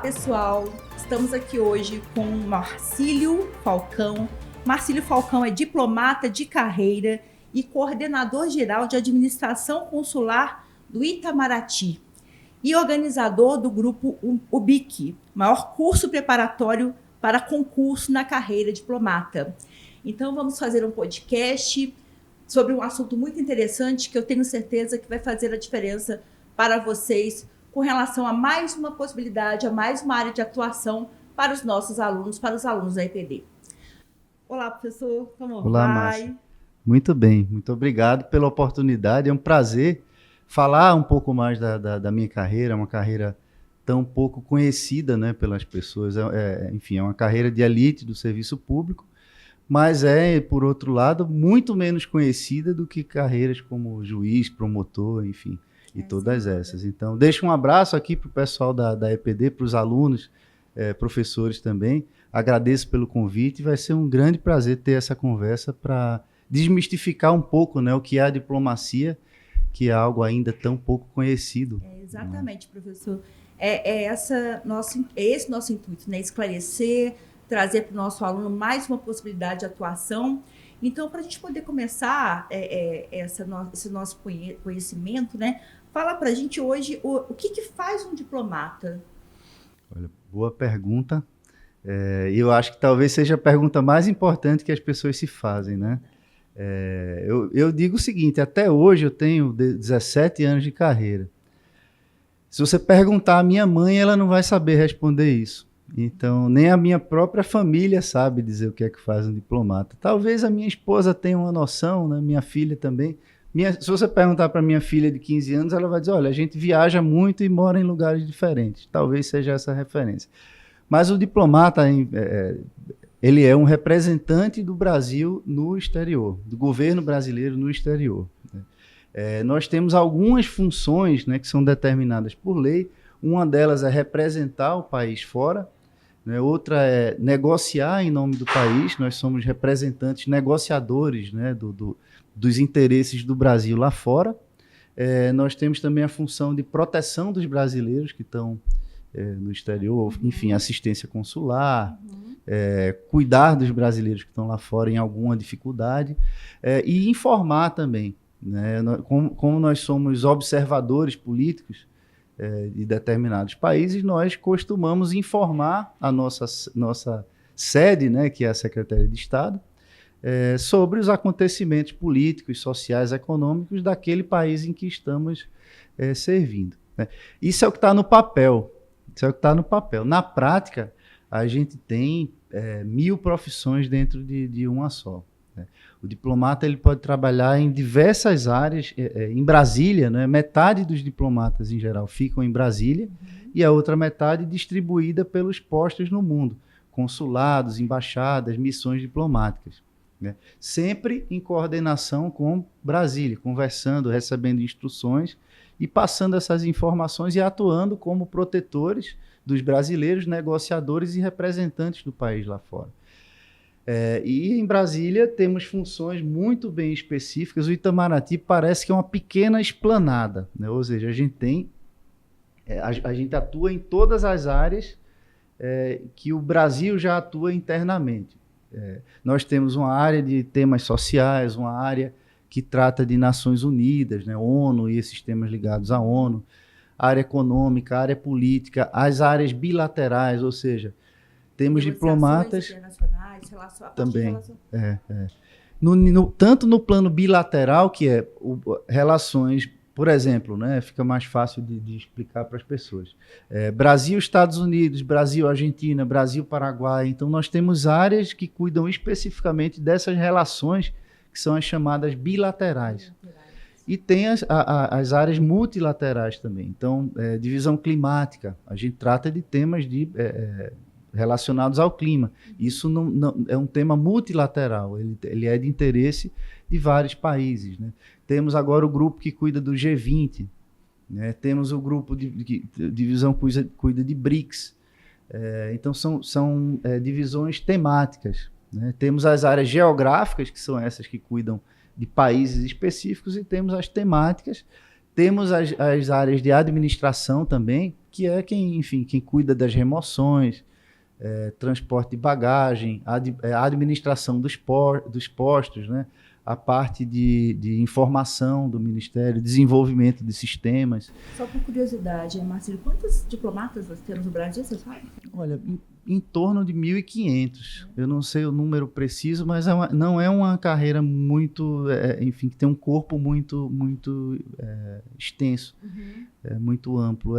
pessoal, estamos aqui hoje com Marcílio Falcão. Marcílio Falcão é diplomata de carreira e coordenador geral de administração consular do Itamaraty e organizador do grupo UBIC, maior curso preparatório para concurso na carreira diplomata. Então vamos fazer um podcast sobre um assunto muito interessante que eu tenho certeza que vai fazer a diferença para vocês com relação a mais uma possibilidade, a mais uma área de atuação para os nossos alunos, para os alunos da EPD. Olá, professor, como vai? Olá, Márcia. Muito bem, muito obrigado pela oportunidade. É um prazer falar um pouco mais da minha carreira, uma carreira tão pouco conhecida, né, pelas pessoas. Enfim, é uma carreira de elite do serviço público, mas por outro lado, muito menos conhecida do que carreiras como juiz, promotor, enfim, e todas essas. Então, deixo um abraço aqui para o pessoal da EPD, para os alunos, professores também. Agradeço pelo convite e vai ser um grande prazer ter essa conversa para desmistificar um pouco, né, o que é a diplomacia, que é algo ainda tão pouco conhecido. Exatamente, professor. Esse nosso intuito, né? Esclarecer, trazer para o nosso aluno mais uma possibilidade de atuação. Então, para a gente poder começar esse nosso conhecimento, né? Fala para a gente hoje o que faz um diplomata? Olha, boa pergunta. Eu acho que talvez seja a pergunta mais importante que as pessoas se fazem, né? Eu digo o seguinte, até hoje eu tenho 17 anos de carreira. Se você perguntar à minha mãe, ela não vai saber responder isso. Então, nem a minha própria família sabe dizer o que é que faz um diplomata. Talvez a minha esposa tenha uma noção, né? Minha filha também. Se você perguntar para minha filha de 15 anos, ela vai dizer, olha, a gente viaja muito e mora em lugares diferentes. Talvez seja essa a referência. Mas o diplomata, ele é um representante do Brasil no exterior, do governo brasileiro no exterior. Nós temos algumas funções, né, que são determinadas por lei. Uma delas é representar o país fora, né? Outra é negociar em nome do país. Nós somos representantes, negociadores, né, dos interesses do Brasil lá fora. Nós temos também a função de proteção dos brasileiros que estão no exterior, enfim, assistência consular, cuidar dos brasileiros que estão lá fora em alguma dificuldade, e informar também, né? Como nós somos observadores políticos de determinados países, nós costumamos informar a nossa sede, né, que é a Secretaria de Estado, sobre os acontecimentos políticos, sociais, econômicos daquele país em que estamos servindo, né? Isso é o que está no papel. Isso é o que está no papel. Na prática, a gente tem 1000 profissões dentro de uma só, né? O diplomata ele pode trabalhar em diversas áreas. Em Brasília, né, metade dos diplomatas, em geral, ficam em Brasília, e a outra metade distribuída pelos postos no mundo, consulados, embaixadas, missões diplomáticas, né? Sempre em coordenação com Brasília, conversando, recebendo instruções e passando essas informações e atuando como protetores dos brasileiros, negociadores e representantes do país lá fora. E em Brasília temos funções muito bem específicas. O Itamaraty parece que é uma pequena esplanada, né? Ou seja, a gente atua em todas as áreas que o Brasil já atua internamente. Nós temos uma área de temas sociais, uma área que trata de Nações Unidas, né, ONU e esses temas ligados à ONU, área econômica, área política, as áreas bilaterais, ou seja, temos diplomatas internacionais, também. Tanto no plano bilateral, que é relações, por exemplo, né, fica mais fácil de explicar para as pessoas. Brasil, Estados Unidos, Brasil, Argentina, Brasil, Paraguai. Então, nós temos áreas que cuidam especificamente dessas relações que são as chamadas bilaterais. E tem as áreas multilaterais também. Então, divisão climática, a gente trata de temas relacionados ao clima. Isso não é um tema multilateral, ele é de interesse de vários países, né? Temos agora o grupo que cuida do G20, né? Temos o grupo de divisão que cuida de BRICS. Então, são divisões temáticas, né? Temos as áreas geográficas, que são essas que cuidam de países específicos, e temos as temáticas, Temos as áreas de administração também, que é quem cuida das remoções, transporte de bagagem, a administração dos postos, né? A parte de informação do Ministério, desenvolvimento de sistemas. Só por curiosidade, Marcílio, quantos diplomatas nós temos no Brasil, você sabe? Olha, em torno de 1.500. Eu não sei o número preciso, mas não é uma carreira muito, que tem um corpo muito extenso, muito amplo.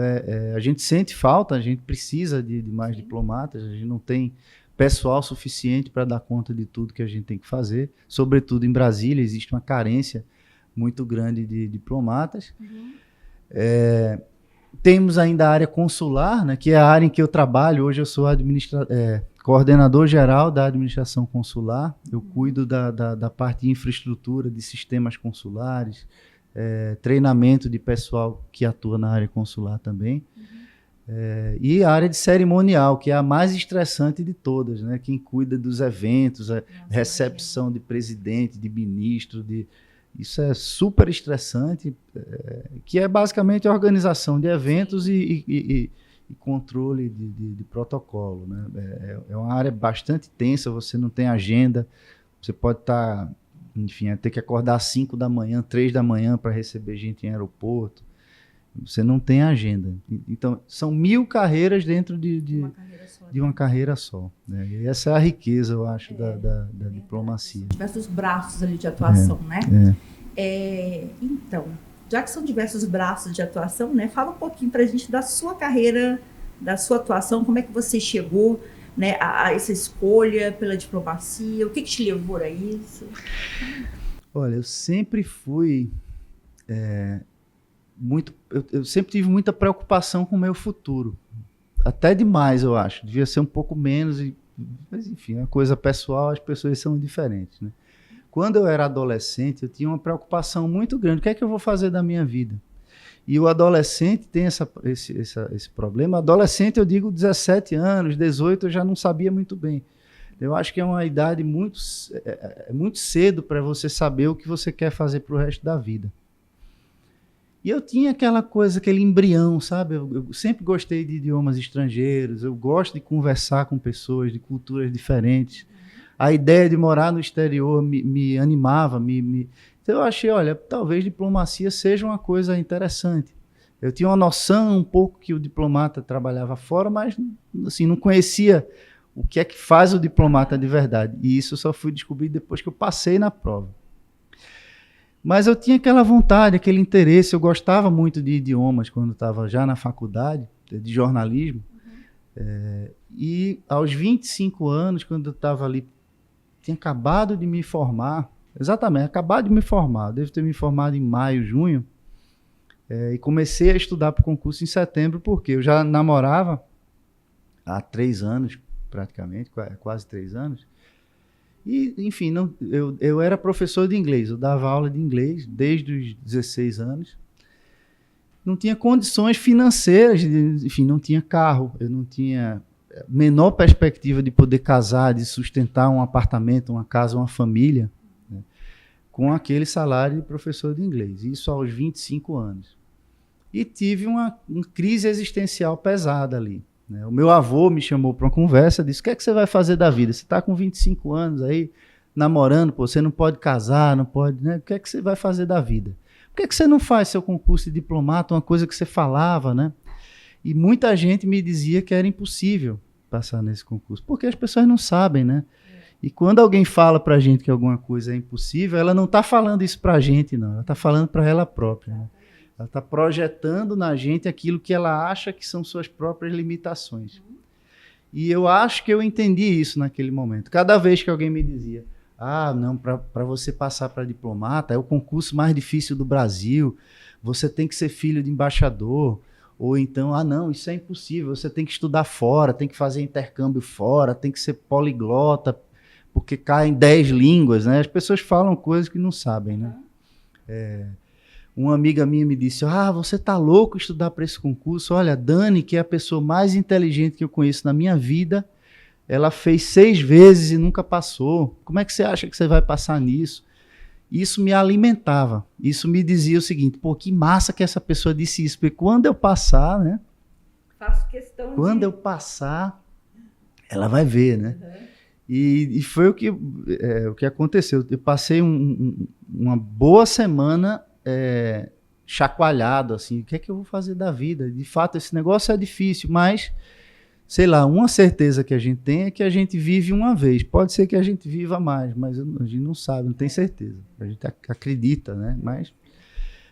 A gente sente falta, a gente precisa de mais diplomatas, a gente não tem pessoal suficiente para dar conta de tudo que a gente tem que fazer. Sobretudo em Brasília, existe uma carência muito grande de diplomatas. Temos ainda a área consular, né, que é a área em que eu trabalho. Hoje eu sou coordenador geral da administração consular. Eu cuido da parte de infraestrutura, de sistemas consulares, treinamento de pessoal que atua na área consular também. E a área de cerimonial, que é a mais estressante de todas, né? Quem cuida dos eventos, a recepção de presidente, de ministro, isso é super estressante, que é basicamente a organização de eventos e controle de protocolo, né? É uma área bastante tensa, você não tem agenda, você pode ter que acordar às 5 da manhã, 3 da manhã para receber gente em aeroporto. Você não tem agenda. Então, são 1.000 carreiras dentro de uma carreira só. Né? E essa é a riqueza, eu acho, da diplomacia. Diversos braços ali de atuação, né? Então, já que são diversos braços de atuação, né? Fala um pouquinho pra gente da sua carreira, da sua atuação, como é que você chegou, né, a essa escolha pela diplomacia, o que te levou a isso? Olha, eu sempre fui... eu sempre tive muita preocupação com o meu futuro. Até demais, eu acho. Devia ser um pouco menos. Mas, enfim, é uma coisa pessoal, as pessoas são diferentes, né? Quando eu era adolescente, eu tinha uma preocupação muito grande. O que é que eu vou fazer da minha vida? E o adolescente tem esse problema. Adolescente, eu digo 17 anos, 18, eu já não sabia muito bem. Eu acho que é uma idade muito cedo para você saber o que você quer fazer para o resto da vida. E eu tinha aquela coisa, aquele embrião, sabe? Eu sempre gostei de idiomas estrangeiros, eu gosto de conversar com pessoas de culturas diferentes. A ideia de morar no exterior me animava, Então eu achei, olha, talvez diplomacia seja uma coisa interessante. Eu tinha uma noção um pouco que o diplomata trabalhava fora, mas assim, não conhecia o que é que faz o diplomata de verdade. E isso eu só fui descobrir depois que eu passei na prova. Mas eu tinha aquela vontade, aquele interesse, eu gostava muito de idiomas quando estava já na faculdade, de jornalismo. E aos 25 anos, quando eu estava ali, tinha acabado de me formar, acabado de me formar, devo ter me formado em maio, junho, e comecei a estudar para o concurso em setembro, porque eu já namorava há 3 anos, praticamente, quase 3 anos. E, enfim, eu era professor de inglês, eu dava aula de inglês desde os 16 anos. Não tinha condições financeiras, enfim, não tinha carro, eu não tinha menor perspectiva de poder casar, de sustentar um apartamento, uma casa, uma família, né, com aquele salário de professor de inglês. Isso aos 25 anos. E tive uma crise existencial pesada ali. O meu avô me chamou para uma conversa, disse: o que é que você vai fazer da vida? Você está com 25 anos aí, namorando, você não pode casar, não pode, né? O que é que você vai fazer da vida? Por que você não faz seu concurso de diplomata, uma coisa que você falava, né? E muita gente me dizia que era impossível passar nesse concurso, porque as pessoas não sabem, né? E quando alguém fala para a gente que alguma coisa é impossível, ela não está falando isso para a gente, não. Ela está falando para ela própria, né? Ela está projetando na gente aquilo que ela acha que são suas próprias limitações. E eu acho que eu entendi isso naquele momento. Cada vez que alguém me dizia: não, para você passar para diplomata é o concurso mais difícil do Brasil, você tem que ser filho de embaixador, ou então, não, isso é impossível, você tem que estudar fora, tem que fazer intercâmbio fora, tem que ser poliglota, porque caem 10 línguas, né? As pessoas falam coisas que não sabem, né? Uma amiga minha me disse: você tá louco estudar para esse concurso? Olha, Dani, que é a pessoa mais inteligente que eu conheço na minha vida, ela fez 6 vezes e nunca passou. Como é que você acha que você vai passar nisso? isso me alimentava. Isso me dizia o seguinte, pô, que massa que essa pessoa disse isso, porque quando eu passar, né? Faço questão quando eu passar, ela vai ver, né? Uhum. E foi o que aconteceu. Eu passei uma boa semana chacoalhado, assim, o que é que eu vou fazer da vida? De fato, esse negócio é difícil, mas, sei lá, uma certeza que a gente tem é que a gente vive uma vez. Pode ser que a gente viva mais, mas a gente não sabe, não tem certeza. A gente acredita, né? Mas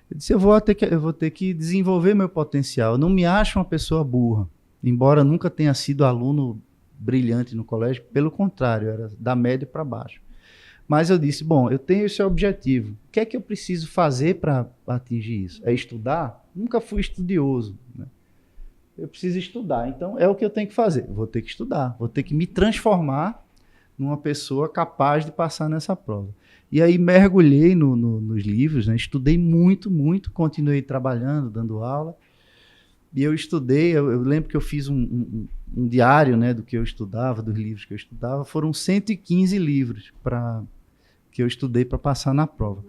eu disse, eu vou ter que desenvolver meu potencial. Eu não me acho uma pessoa burra, embora nunca tenha sido aluno brilhante no colégio, pelo contrário, era da média para baixo. Mas eu disse, bom, eu tenho esse objetivo, o que é que eu preciso fazer para atingir isso? É estudar? Nunca fui estudioso, né? Eu preciso estudar, então é o que eu tenho que fazer, eu vou ter que estudar, vou ter que me transformar numa pessoa capaz de passar nessa prova. E aí mergulhei nos livros, né? Estudei muito, continuei trabalhando, dando aula. E eu estudei, eu lembro que eu fiz um diário, né, do que eu estudava, dos livros que eu estudava. Foram 115 livros que eu estudei para passar na prova.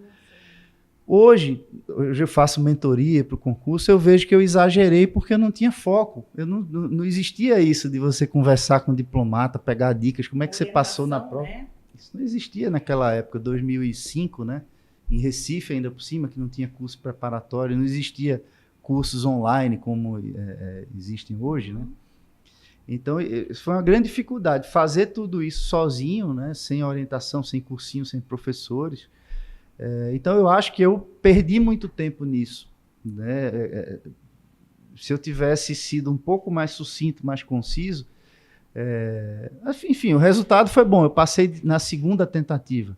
Hoje eu faço mentoria para o concurso, eu vejo que eu exagerei porque eu não tinha foco. Não existia isso de você conversar com o diplomata, pegar dicas, como é que você passou na prova. Né? Isso não existia naquela época, 2005, né? Em Recife ainda por cima, que não tinha curso preparatório, não existia cursos online como existem hoje, né? Então, isso foi uma grande dificuldade, fazer tudo isso sozinho, né? Sem orientação, sem cursinho, sem professores. Então, eu acho que eu perdi muito tempo nisso, né? Se eu tivesse sido um pouco mais sucinto, mais conciso, enfim, o resultado foi bom, eu passei na segunda tentativa.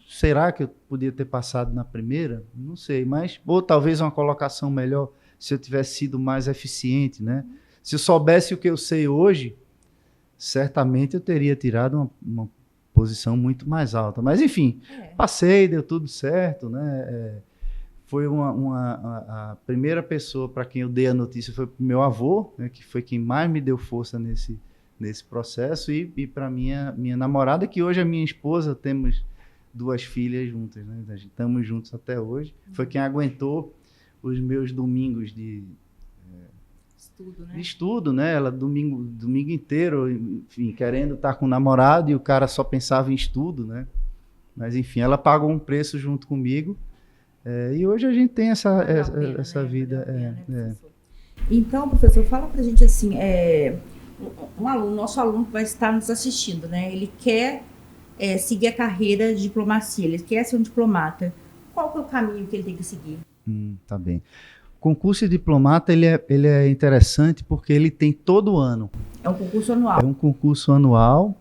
Será que eu podia ter passado na primeira? Não sei, mas ou talvez uma colocação melhor se eu tivesse sido mais eficiente, né? Se eu soubesse o que eu sei hoje, certamente eu teria tirado uma posição muito mais alta. Mas, enfim, passei, deu tudo certo, né? Foi a primeira pessoa para quem eu dei a notícia foi o meu avô, né, que foi quem mais me deu força nesse processo, e para minha namorada, que hoje é minha esposa, temos 2 filhas juntas, né? A gente estamos juntos até hoje. Foi quem aguentou os meus domingos de estudo, né? Ela domingo inteiro, enfim, querendo estar com o namorado, e o cara só pensava em estudo, né? Mas, enfim, ela pagou um preço junto comigo, e hoje a gente tem essa vida. Então, professor, fala pra gente assim, nosso aluno que vai estar nos assistindo, né? Ele quer seguir a carreira de diplomacia, ele quer ser um diplomata. Qual que é o caminho que ele tem que seguir? Tá bem. O concurso de diplomata, ele é interessante porque ele tem todo ano. É um concurso anual. É um concurso anual,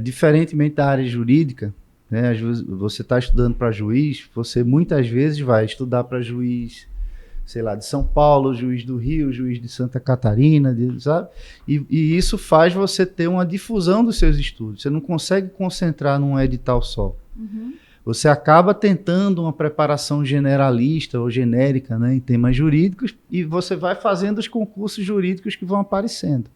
diferentemente da área jurídica, né? Você está estudando para juiz, você muitas vezes vai estudar para juiz, sei lá, de São Paulo, juiz do Rio, juiz de Santa Catarina, sabe? E isso faz você ter uma difusão dos seus estudos. Você não consegue concentrar num edital só. Uhum. Você acaba tentando uma preparação generalista ou genérica, né, em temas jurídicos, e você vai fazendo os concursos jurídicos que vão aparecendo.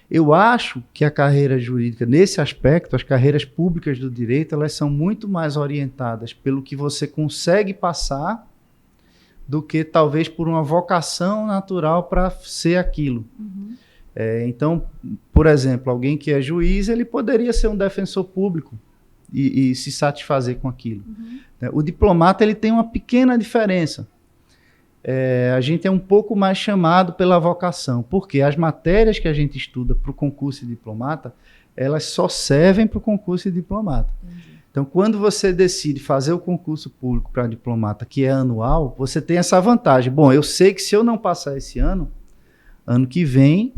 Eu acho que a carreira jurídica, nesse aspecto, as carreiras públicas do direito, elas são muito mais orientadas pelo que você consegue passar do que talvez por uma vocação natural para ser aquilo. Uhum. Então, por exemplo, alguém que é juiz, ele poderia ser um defensor público e se satisfazer com aquilo. Uhum. O diplomata, ele tem uma pequena diferença. A gente é um pouco mais chamado pela vocação, porque as matérias que a gente estuda para o concurso de diplomata, elas só servem para o concurso de diplomata. Entendi. Então, quando você decide fazer o concurso público para diplomata, que é anual, você tem essa vantagem. Bom, eu sei que se eu não passar esse ano que vem,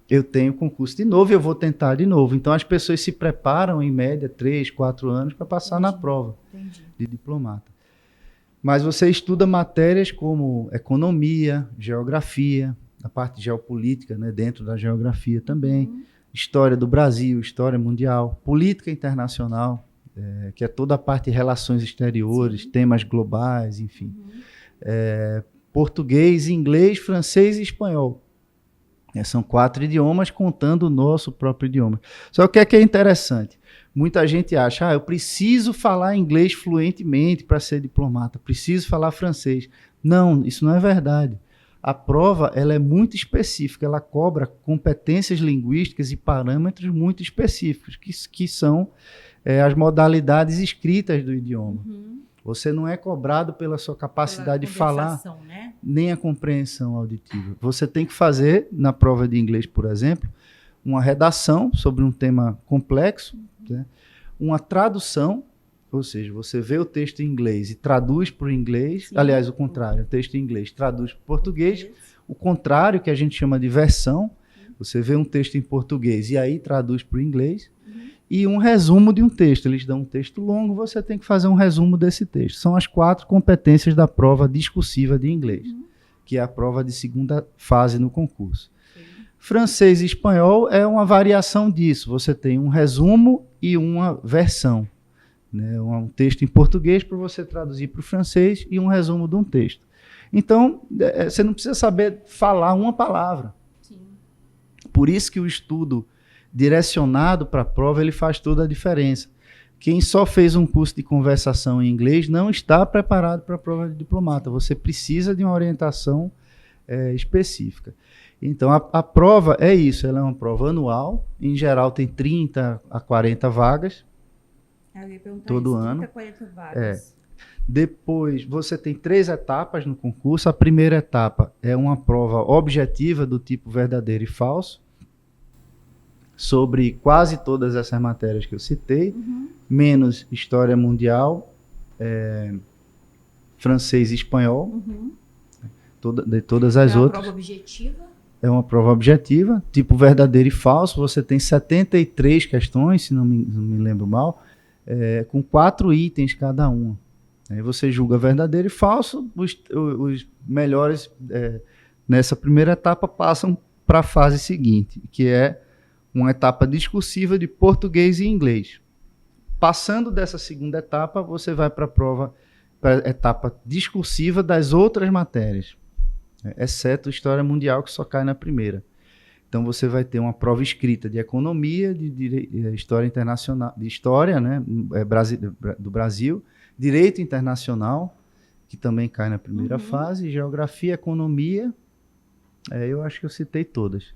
eu tenho concurso de novo e eu vou tentar de novo. Então, as pessoas se preparam, em média, 3, 4 anos para passar na prova de diplomata. Mas você estuda matérias como economia, geografia, a parte geopolítica, né, dentro da geografia também, história do Brasil, história mundial, política internacional, que é toda a parte de relações exteriores, temas globais, enfim. Português, inglês, francês e espanhol. São 4 idiomas, contando o nosso próprio idioma. Só que o que é interessante? muita gente acha, eu preciso falar inglês fluentemente para ser diplomata, preciso falar francês. Não, isso não é verdade. A prova ela é muito específica, ela cobra competências linguísticas e parâmetros muito específicos, que são as modalidades escritas do idioma. Você não é cobrado pela sua capacidade de falar, né? Nem a compreensão auditiva. Você tem que fazer, na prova de inglês, por exemplo, uma redação sobre um tema complexo, né? Uma tradução, ou seja, você vê o texto em inglês e traduz para o inglês. Sim. Aliás, o contrário, o texto em inglês traduz para o português. O contrário, que a gente chama de versão, você vê um texto em português e aí traduz para o inglês. E um resumo de um texto. Eles dão um texto longo, você tem que fazer um resumo desse texto. São as 4 competências da prova discursiva de inglês, que é a prova de segunda fase no concurso. Francês e espanhol é uma variação disso. Você tem um resumo e uma versão, né? Um texto em português para você traduzir para o francês e um resumo de um texto. Então, você não precisa saber falar uma palavra. Sim. Por isso que o estudo direcionado para a prova, ele faz toda a diferença. Quem só fez um curso de conversação em inglês não está preparado para a prova de diplomata. Você precisa de uma orientação específica. Então, a prova é isso, ela é uma prova anual, em geral tem 30 a 40 vagas, todo ano. 30 a 40 vagas. Depois, você tem 3 etapas no concurso. A primeira etapa é uma prova objetiva do tipo verdadeiro e falso, sobre quase todas essas matérias que eu citei, menos história mundial, francês e espanhol, de todas as outras. É uma prova objetiva? É uma prova objetiva, tipo verdadeiro e falso. Você tem 73 questões, se não me lembro mal, com 4 itens cada uma. Aí você julga verdadeiro e falso. Os melhores nessa primeira etapa passam para a fase seguinte, que é uma etapa discursiva de português e inglês. Passando dessa segunda etapa, você vai para a etapa discursiva das outras matérias, exceto História Mundial, que só cai na primeira. Então, você vai ter uma prova escrita de economia, de história internacional, de história, né, do Brasil, direito internacional, que também cai na primeira fase, geografia, economia, eu acho que eu citei todas.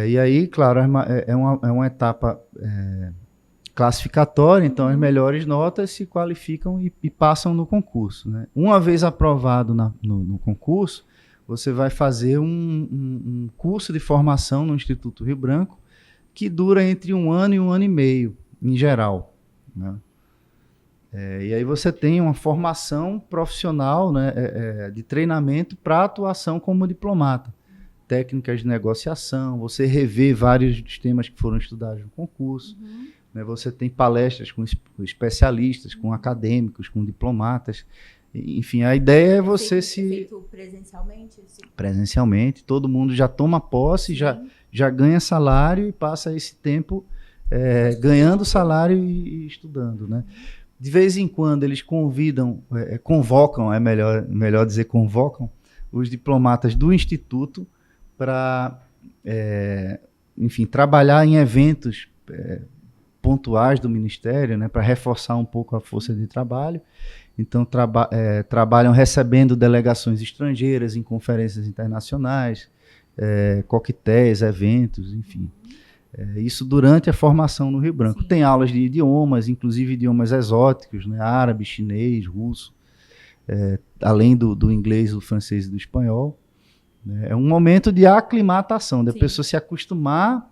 E aí, claro, é uma etapa classificatória, então as melhores notas se qualificam e passam no concurso, né? Uma vez aprovado no concurso, você vai fazer um curso de formação no Instituto Rio Branco, que dura entre 1 ano e 1 ano e meio, em geral, né? E aí você tem uma formação profissional, né, de treinamento para atuação como diplomata. Técnicas de negociação, você revê vários dos temas que foram estudados no concurso, né? Você tem palestras com especialistas, com acadêmicos, com diplomatas. Enfim, a ideia é você feito presencialmente? Assim? Presencialmente, todo mundo já toma posse, já ganha salário e passa esse tempo ganhando salário e estudando, né? De vez em quando eles convocam, é melhor dizer convocam, os diplomatas do Instituto para, enfim, trabalhar em eventos pontuais do Ministério, né, para reforçar um pouco a força de trabalho. Então, trabalham recebendo delegações estrangeiras em conferências internacionais, coquetéis, eventos, enfim. Isso durante a formação no Rio Branco. Sim. Tem aulas de idiomas, inclusive idiomas exóticos, né, árabe, chinês, russo, além do inglês, do francês e do espanhol. É um momento de aclimatação, da pessoa se acostumar,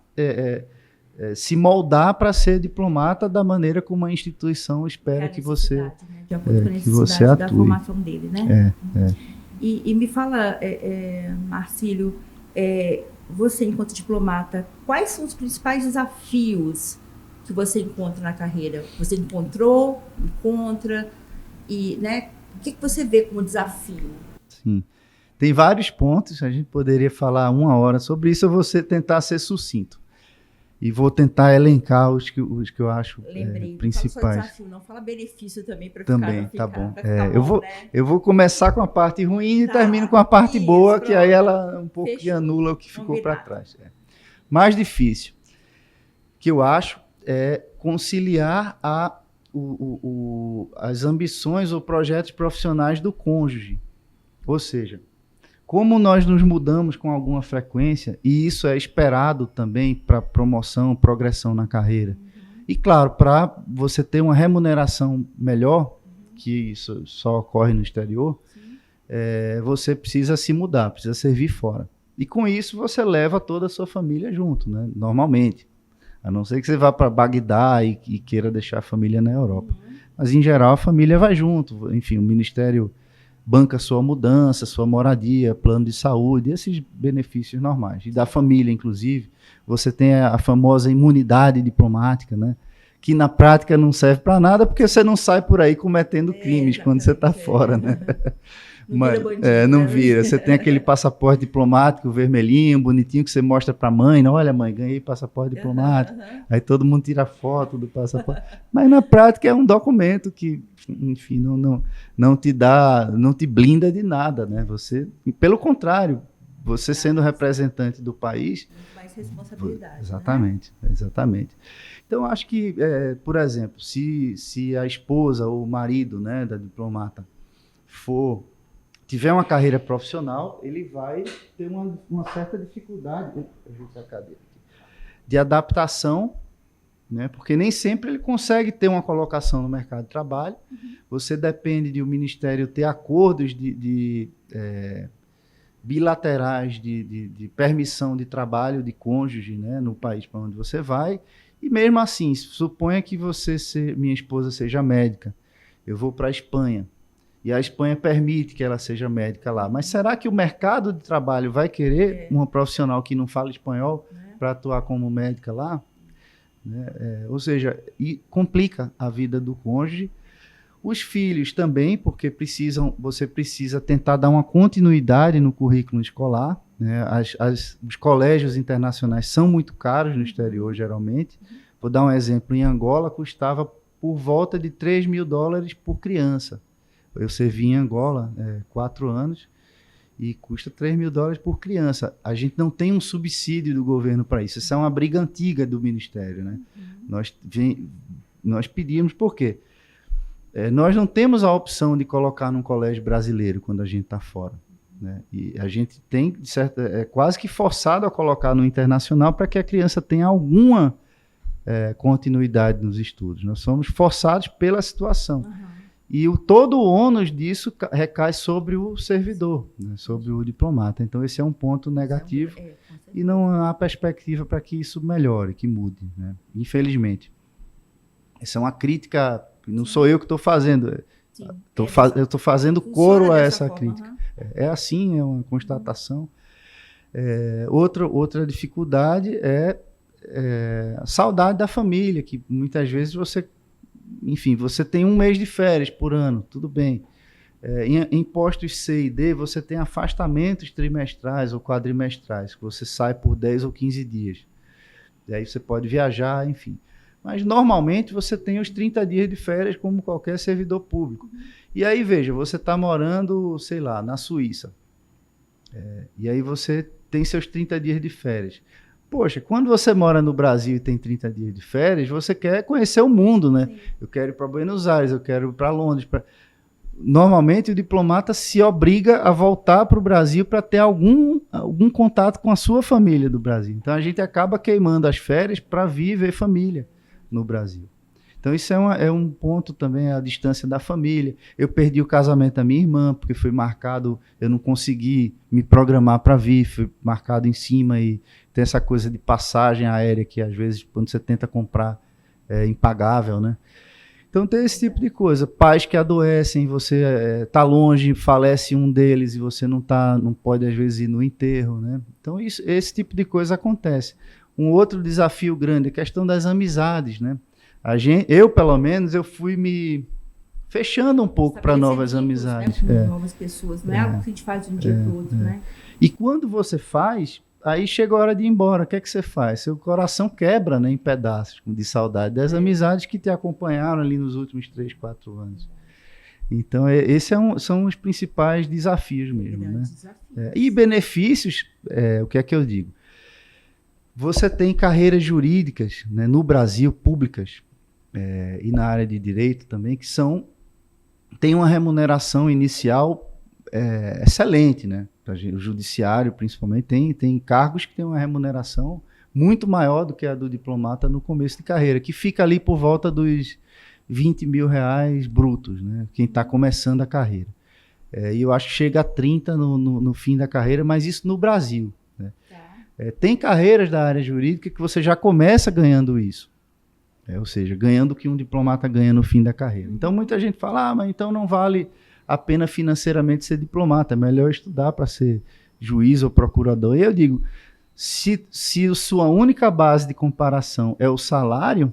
se moldar para ser diplomata da maneira como a instituição espera que você, né? De acordo com a necessidade da formação dele, né? E me fala, Marcílio, você enquanto diplomata, quais são os principais desafios que você encontra na carreira? Você encontra, e, né, o que você vê como desafio? Sim. Tem vários pontos, a gente poderia falar 1 hora sobre isso, eu vou tentar ser sucinto. E vou tentar elencar os que eu acho principais. Não fala só desafio, não fala benefício também para ficar. Também, tá bom. Eu vou começar com a parte ruim e termino com a parte boa, pronto. Que aí ela um pouco anula o que ficou para trás. Mais difícil, que eu acho, conciliar as ambições ou projetos profissionais do cônjuge. Ou seja, como nós nos mudamos com alguma frequência, e isso é esperado também para promoção, progressão na carreira. E, claro, para você ter uma remuneração melhor, que isso só ocorre no exterior, você precisa se mudar, precisa servir fora. E com isso você leva toda a sua família junto, né? Normalmente. A não ser que você vá para Bagdá e queira deixar a família na Europa. Mas, em geral, a família vai junto. Enfim, o Ministério banca sua mudança, sua moradia, plano de saúde, esses benefícios normais. E da família, inclusive, você tem a famosa imunidade diplomática, né? Que na prática não serve para nada, porque você não sai por aí cometendo crimes quando você está fora, né? Não vira. Você tem aquele passaporte diplomático vermelhinho, bonitinho, que você mostra para a mãe. Não, olha, mãe, ganhei passaporte diplomático. Aí todo mundo tira foto do passaporte. Mas na prática é um documento que, enfim, não te blinda de nada, né? Pelo contrário, você sendo representante do país... Mais responsabilidade. Exatamente, né? Exatamente. Então, acho que, por exemplo, se a esposa ou o marido, né, da diplomata tiver uma carreira profissional, ele vai ter uma certa dificuldade de adaptação, né? Porque nem sempre ele consegue ter uma colocação no mercado de trabalho. Você depende de o Ministério ter acordos bilaterais de permissão de trabalho de cônjuge, né, no país para onde você vai. E mesmo assim, suponha que minha esposa seja médica, eu vou para a Espanha. E a Espanha permite que ela seja médica lá. Mas será que o mercado de trabalho vai querer uma profissional que não fala espanhol para atuar como médica lá? Ou seja, complica a vida do cônjuge. Os filhos também, porque você precisa tentar dar uma continuidade no currículo escolar, né? Os colégios internacionais são muito caros no exterior, geralmente. Vou dar um exemplo. Em Angola, custava por volta de $3.000 por criança. Eu servi em Angola 4 anos e custa $3.000 por criança. A gente não tem um subsídio do governo para isso. Isso é uma briga antiga do Ministério, né? Nós pedimos, por quê? Nós não temos a opção de colocar num colégio brasileiro quando a gente está fora, né? E a gente tem, quase que forçado a colocar no internacional para que a criança tenha alguma continuidade nos estudos. Nós somos forçados pela situação. E todo o ônus disso recai sobre o servidor, né? Sobre o diplomata. Então, esse é um ponto negativo e não há perspectiva para que isso melhore, que mude, né? Infelizmente. Essa é uma crítica, não sou eu que estou fazendo, eu estou fazendo coro a essa crítica. É assim, é uma constatação. Outra dificuldade é a saudade da família, que muitas vezes você tem 1 mês de férias por ano, tudo bem. Em postos C e D, você tem afastamentos trimestrais ou quadrimestrais, que você sai por 10 ou 15 dias. E aí você pode viajar, enfim. Mas, normalmente, você tem os 30 dias de férias, como qualquer servidor público. E aí, veja, você está morando, sei lá, na Suíça. E aí você tem seus 30 dias de férias. Poxa, quando você mora no Brasil e tem 30 dias de férias, você quer conhecer o mundo, né? Sim. Eu quero ir para Buenos Aires, eu quero ir para Londres. Normalmente, o diplomata se obriga a voltar para o Brasil para ter algum contato com a sua família do Brasil. Então, a gente acaba queimando as férias para vir ver família no Brasil. Então, isso é um ponto também, a distância da família. Eu perdi o casamento da minha irmã, porque foi marcado, eu não consegui me programar para vir, foi marcado em cima e tem essa coisa de passagem aérea que, às vezes, quando você tenta comprar, é impagável, né? Então, tem esse tipo de coisa. Pais que adoecem, você está longe, falece um deles e você não pode, às vezes, ir no enterro, né? Então, esse tipo de coisa acontece. Um outro desafio grande é a questão das amizades, né? Eu, pelo menos, eu fui me fechando um pouco para novas amizades. Né? Com novas pessoas, não é algo que a gente faz de um dia para o outro, né? E quando você faz, aí chega a hora de ir embora. O que é que você faz? Seu coração quebra, né, em pedaços de saudade das amizades que te acompanharam ali nos últimos 3, 4 anos. Então, esses são os principais desafios mesmo, né? E benefícios, o que é que eu digo? Você tem carreiras jurídicas, né, no Brasil, públicas, e na área de direito também, que tem uma remuneração inicial excelente, né? O judiciário, principalmente, tem cargos que têm uma remuneração muito maior do que a do diplomata no começo de carreira, que fica ali por volta dos R$20 mil brutos, né? Quem está começando a carreira. E eu acho que chega a 30 no fim da carreira, mas isso no Brasil, né? Tem carreiras da área jurídica que você já começa ganhando isso. Ou seja, ganhando o que um diplomata ganha no fim da carreira. Então, muita gente fala, mas então não vale a pena financeiramente ser diplomata, é melhor estudar para ser juiz ou procurador. E eu digo, se sua única base de comparação é o salário,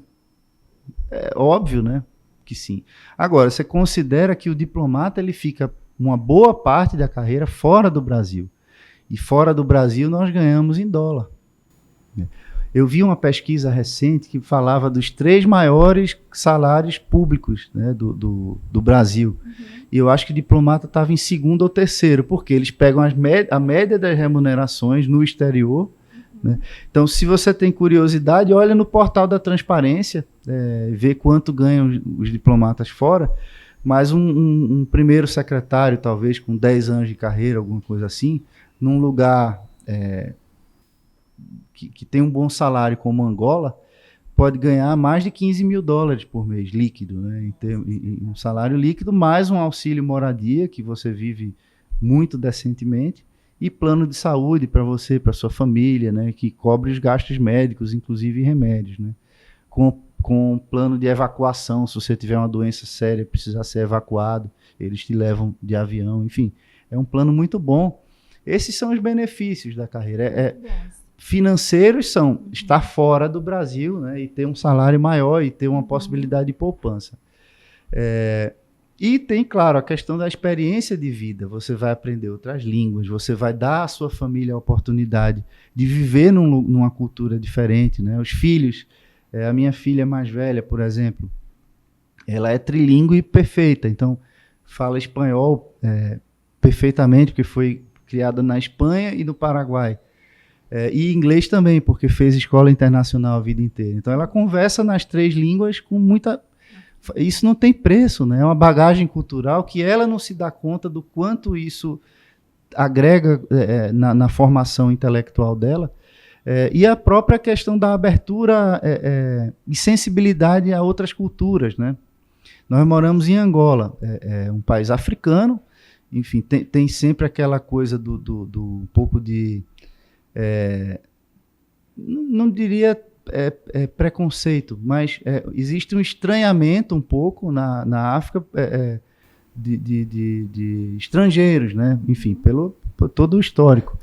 é óbvio, né, que sim. Agora, você considera que o diplomata ele fica uma boa parte da carreira fora do Brasil. E fora do Brasil nós ganhamos em dólar. Eu vi uma pesquisa recente que falava dos 3 maiores salários públicos, né, do Brasil. E eu acho que o diplomata estava em segundo ou terceiro, porque eles pegam a média das remunerações no exterior. Né? Então, se você tem curiosidade, olha no portal da transparência, vê quanto ganham os diplomatas fora. Mas um primeiro secretário, talvez com 10 anos de carreira, alguma coisa assim, num lugar que tem um bom salário como Angola, pode ganhar mais de $15 mil por mês, líquido, né? Um salário líquido, mais um auxílio moradia, que você vive muito decentemente, e plano de saúde para você, para sua família, né? Que cobre os gastos médicos, inclusive remédios, né? Com plano de evacuação, se você tiver uma doença séria, precisar ser evacuado, eles te levam de avião, enfim, é um plano muito bom. Esses são os benefícios da carreira. Financeiros são estar fora do Brasil, né, e ter um salário maior e ter uma possibilidade de poupança. E tem, claro, a questão da experiência de vida. Você vai aprender outras línguas, você vai dar à sua família a oportunidade de viver numa cultura diferente, né? Os filhos, a minha filha mais velha, por exemplo, ela é trilíngue perfeita, então fala espanhol perfeitamente, porque foi criada na Espanha e no Paraguai. E inglês também, porque fez escola internacional a vida inteira. Então ela conversa nas 3 línguas com muita... Isso não tem preço, né? É uma bagagem cultural que ela não se dá conta do quanto isso agrega na formação intelectual dela. E a própria questão da abertura e sensibilidade a outras culturas, né? Nós moramos em Angola, um país africano, enfim, tem sempre aquela coisa do um pouco de... não diria preconceito, mas existe um estranhamento um pouco na África de estrangeiros, né? Enfim, por todo o histórico.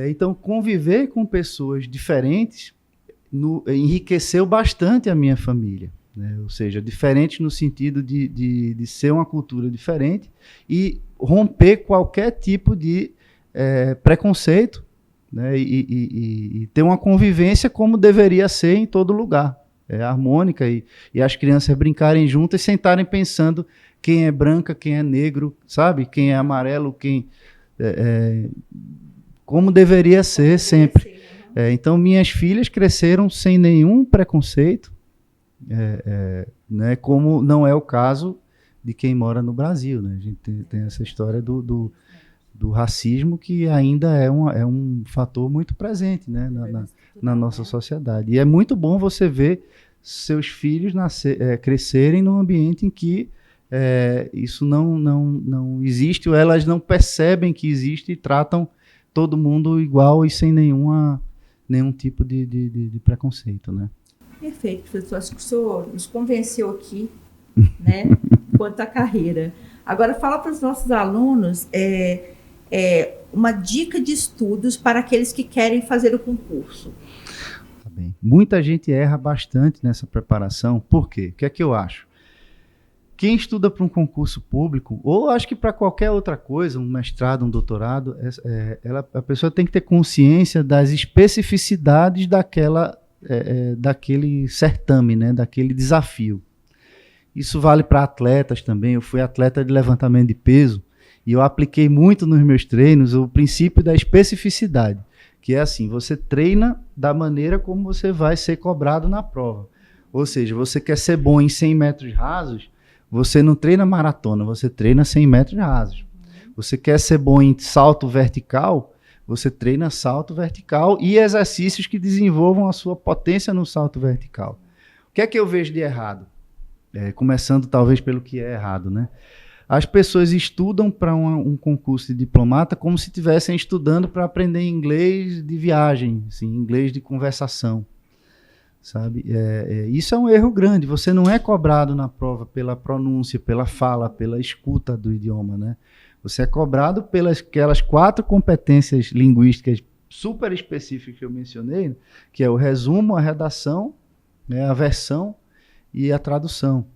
Então, conviver com pessoas diferentes enriqueceu bastante a minha família, né? Ou seja, diferente no sentido de ser uma cultura diferente e romper qualquer tipo de preconceito, né? E ter uma convivência como deveria ser em todo lugar, harmônica, e as crianças brincarem juntas e sentarem pensando quem é branca, quem é negro, sabe? Quem é amarelo, como deveria ser sempre. Então, minhas filhas cresceram sem nenhum preconceito, né? Como não é o caso de quem mora no Brasil, né? A gente tem essa história do racismo, que ainda é um fator muito presente, né, na nossa sociedade. E é muito bom você ver seus filhos crescerem num ambiente em que isso não existe, ou elas não percebem que existe e tratam todo mundo igual e sem nenhum tipo de preconceito, né? Perfeito, professor. Acho que o senhor nos convenceu aqui, né, quanto à carreira. Agora, fala para os nossos alunos uma dica de estudos para aqueles que querem fazer o concurso. Tá bem. Muita gente erra bastante nessa preparação. Por quê? O que é que eu acho? Quem estuda para um concurso público, ou acho que para qualquer outra coisa, um mestrado, um doutorado, a pessoa tem que ter consciência das especificidades daquele certame, né, daquele desafio. Isso vale para atletas também. Eu fui atleta de levantamento de peso e eu apliquei muito nos meus treinos o princípio da especificidade, que é assim, você treina da maneira como você vai ser cobrado na prova. Ou seja, você quer ser bom em 100 metros rasos, você não treina maratona, você treina 100 metros rasos. Você quer ser bom em salto vertical, você treina salto vertical e exercícios que desenvolvam a sua potência no salto vertical. O que é que eu vejo de errado? Começando talvez pelo que é errado, né? As pessoas estudam para um concurso de diplomata como se estivessem estudando para aprender inglês de viagem, assim, inglês de conversação, sabe? Isso é um erro grande. Você não é cobrado na prova pela pronúncia, pela fala, pela escuta do idioma, né? Você é cobrado pelas aquelas 4 competências linguísticas super específicas que eu mencionei, que é o resumo, a redação, né, a versão e a tradução.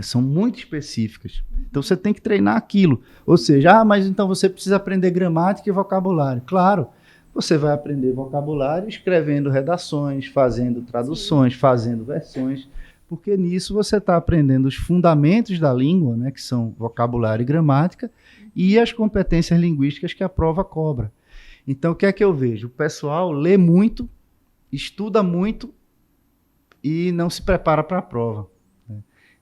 São muito específicas. Então você tem que treinar aquilo. Ou seja, mas então você precisa aprender gramática e vocabulário. Claro, você vai aprender vocabulário escrevendo redações, fazendo traduções, fazendo versões, porque nisso você está aprendendo os fundamentos da língua, né, que são vocabulário e gramática, e as competências linguísticas que a prova cobra. Então o que é que eu vejo? O pessoal lê muito, estuda muito e não se prepara para a prova.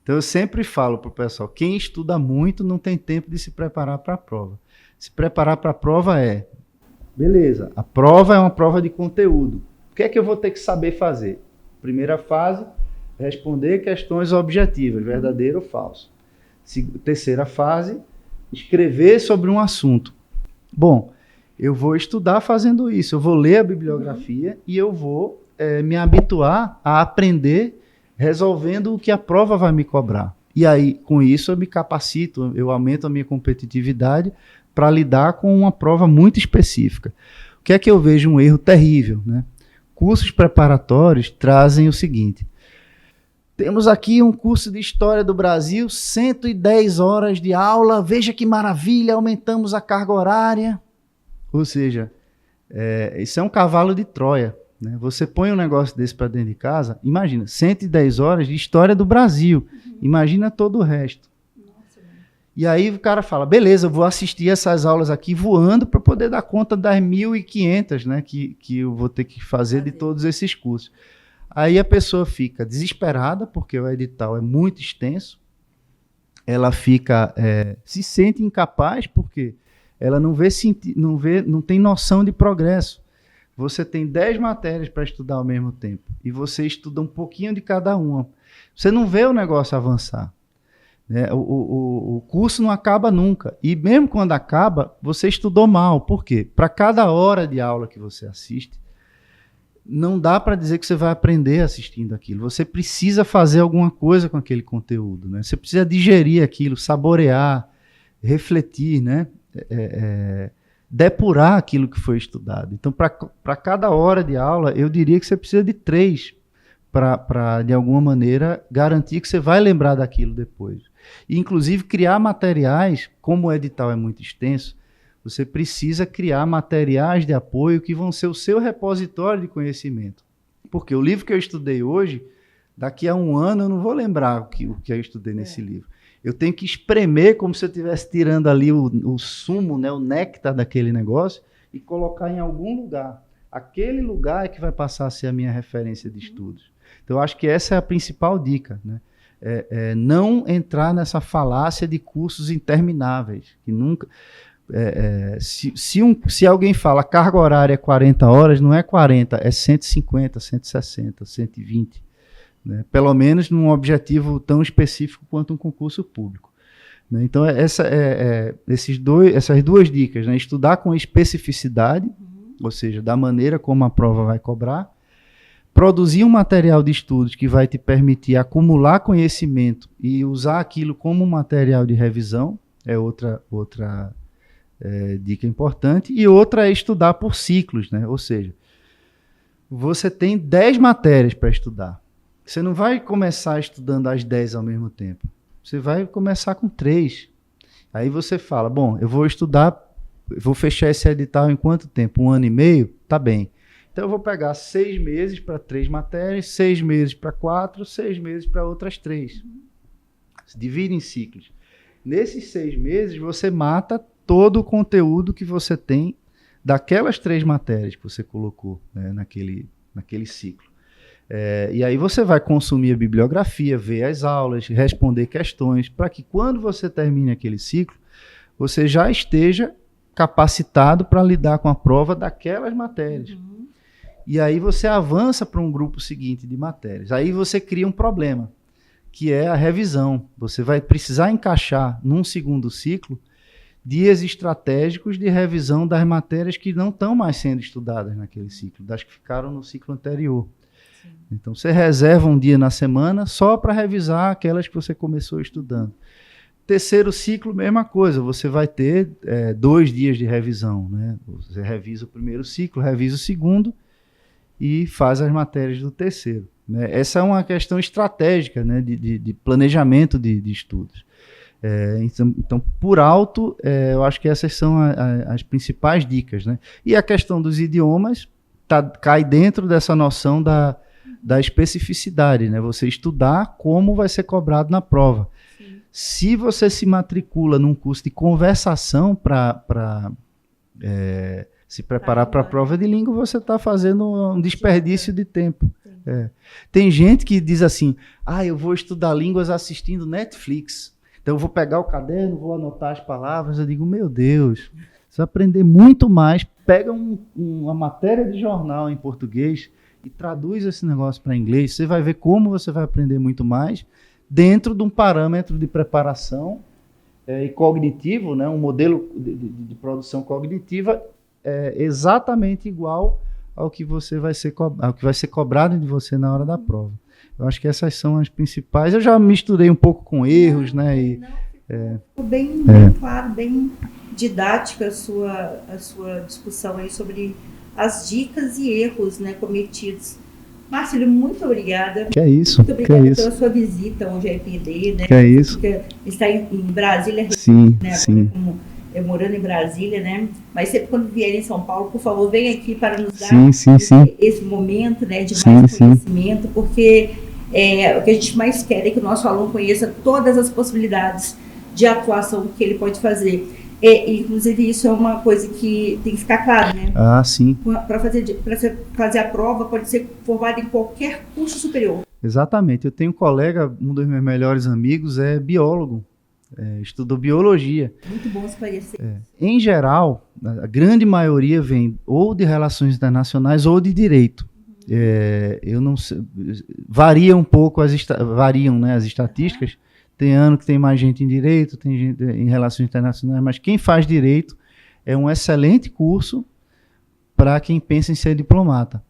Então eu sempre falo para o pessoal, quem estuda muito não tem tempo de se preparar para a prova. Se preparar para a prova beleza, a prova é uma prova de conteúdo. O que é que eu vou ter que saber fazer? Primeira fase, responder questões objetivas, verdadeiro ou falso. Terceira fase, escrever sobre um assunto. Bom, eu vou estudar fazendo isso, eu vou ler a bibliografia e eu vou me habituar a aprender resolvendo o que a prova vai me cobrar. E aí, com isso, eu me capacito, eu aumento a minha competitividade para lidar com uma prova muito específica. O que é que eu vejo um erro terrível, né? Cursos preparatórios trazem o seguinte: temos aqui um curso de História do Brasil, 110 horas de aula, veja que maravilha, aumentamos a carga horária. Ou seja, isso é um cavalo de Troia. Né? Você põe um negócio desse para dentro de casa, imagina, 110 horas de História do Brasil, imagina todo o resto. Nossa, e aí o cara fala, beleza, eu vou assistir essas aulas aqui voando para poder dar conta das 1.500, né, que eu vou ter que fazer de todos esses cursos. Aí a pessoa fica desesperada, porque o edital é muito extenso, ela fica, se sente incapaz, porque ela não tem noção de progresso. Você tem 10 matérias para estudar ao mesmo tempo e você estuda um pouquinho de cada uma. Você não vê o negócio avançar. Né? O curso não acaba nunca. E mesmo quando acaba, você estudou mal. Por quê? Para cada hora de aula que você assiste, não dá para dizer que você vai aprender assistindo aquilo. Você precisa fazer alguma coisa com aquele conteúdo. Né? Você precisa digerir aquilo, saborear, refletir, né? Depurar aquilo que foi estudado. Então, para cada hora de aula, eu diria que você precisa de 3 para, de alguma maneira, garantir que você vai lembrar daquilo depois. E, inclusive, criar materiais, como o edital é muito extenso, você precisa criar materiais de apoio que vão ser o seu repositório de conhecimento. Porque o livro que eu estudei hoje, daqui a um ano eu não vou lembrar o que eu estudei nesse livro. Eu tenho que espremer como se eu estivesse tirando ali o sumo, né, o néctar daquele negócio e colocar em algum lugar. Aquele lugar é que vai passar a ser a minha referência de estudos. Então, eu acho que essa é a principal dica, né? Não entrar nessa falácia de cursos intermináveis. Que nunca, se alguém fala carga horária é 40 horas, não é 40, é 150, 160, 120. Né? Pelo menos num objetivo tão específico quanto um concurso público. Né? Então, essas 2 dicas, né? Estudar com especificidade, ou seja, da maneira como a prova vai cobrar, produzir um material de estudos que vai te permitir acumular conhecimento e usar aquilo como material de revisão, é outra dica importante, e outra é estudar por ciclos, né? Ou seja, você tem 10 matérias para estudar. Você não vai começar estudando as 10 ao mesmo tempo. Você vai começar com 3. Aí você fala, bom, eu vou fechar esse edital em quanto tempo? 1 ano e meio? Tá bem. Então eu vou pegar 6 meses para 3 matérias, 6 meses para 4, 6 meses para outras 3. Se divide em ciclos. Nesses 6 meses, você mata todo o conteúdo que você tem daquelas 3 matérias que você colocou, né, naquele ciclo. E aí você vai consumir a bibliografia, ver as aulas, responder questões, para que quando você termine aquele ciclo, você já esteja capacitado para lidar com a prova daquelas matérias. Uhum. E aí você avança para um grupo seguinte de matérias. Aí você cria um problema, que é a revisão. Você vai precisar encaixar num segundo ciclo dias estratégicos de revisão das matérias que não estão mais sendo estudadas naquele ciclo, das que ficaram no ciclo anterior. Sim. Então, você reserva um dia na semana só para revisar aquelas que você começou estudando. Terceiro ciclo, mesma coisa, você vai ter 2 dias de revisão, né? Você revisa o primeiro ciclo, revisa o segundo e faz as matérias do terceiro. Né? Essa é uma questão estratégica, né? de planejamento de estudos. Então, por alto, eu acho que essas são as principais dicas. Né? E a questão dos idiomas cai dentro dessa noção da especificidade, né? Você estudar como vai ser cobrado na prova. Sim. Se você se matricula num curso de conversação para se preparar para a prova de língua, você está fazendo um desperdício de tempo. Tem gente que diz assim, eu vou estudar línguas assistindo Netflix. Então eu vou pegar o caderno, vou anotar as palavras. Eu digo, meu Deus, você vai aprender muito mais. Pega uma matéria de jornal em português e traduz esse negócio para inglês. Você vai ver como você vai aprender muito mais dentro de um parâmetro de preparação e cognitivo, né? Um modelo de produção cognitiva exatamente igual ao que vai ser cobrado de você na hora da prova. Eu acho que essas são as principais. Eu já misturei um pouco com erros, né? Ficou bem claro, bem didática a sua discussão aí sobre as dicas e erros, né, cometidos. Marcílio, muito obrigada. Que é isso. Muito obrigada pela sua visita hoje à EPD, né? Que é isso. Porque está em Brasília, sim, né? Sim. Morando em Brasília, né? Mas sempre quando vier em São Paulo, por favor, venha aqui para nos dar esse momento, né, de mais conhecimento, porque o que a gente mais quer é que o nosso aluno conheça todas as possibilidades de atuação que ele pode fazer. Inclusive, isso é uma coisa que tem que ficar claro, né? Sim. Para fazer a prova, pode ser formado em qualquer curso superior. Exatamente. Eu tenho um colega, um dos meus melhores amigos, é biólogo. Estudou biologia. Muito bom esclarecer. Em geral, a grande maioria vem ou de relações internacionais ou de direito. Eu não sei, varia um pouco variam, né, as estatísticas. Tem ano que tem mais gente em direito, tem gente em relações internacionais, mas quem faz direito é um excelente curso para quem pensa em ser diplomata.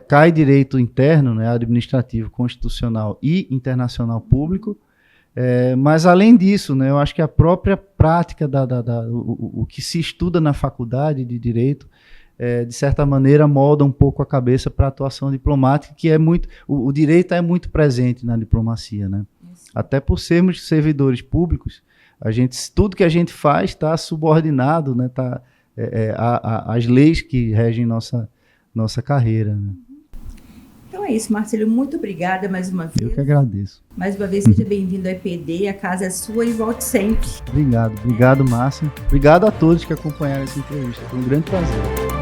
Cai direito interno, né, administrativo, constitucional e internacional público. Mas além disso, né, eu acho que a própria prática o que se estuda na faculdade de Direito, de certa maneira, molda um pouco a cabeça para a atuação diplomática, que o direito é muito presente na diplomacia, né? Isso. Até por sermos servidores públicos, tudo que a gente faz está subordinado, né, às leis que regem nossa carreira, né? Então é isso, Marcílio, muito obrigada mais uma vez. Eu que agradeço. Mais uma vez, seja bem-vindo ao EPD, a casa é sua e volte sempre. Obrigado, Márcia. Obrigado a todos que acompanharam essa entrevista, foi um grande prazer.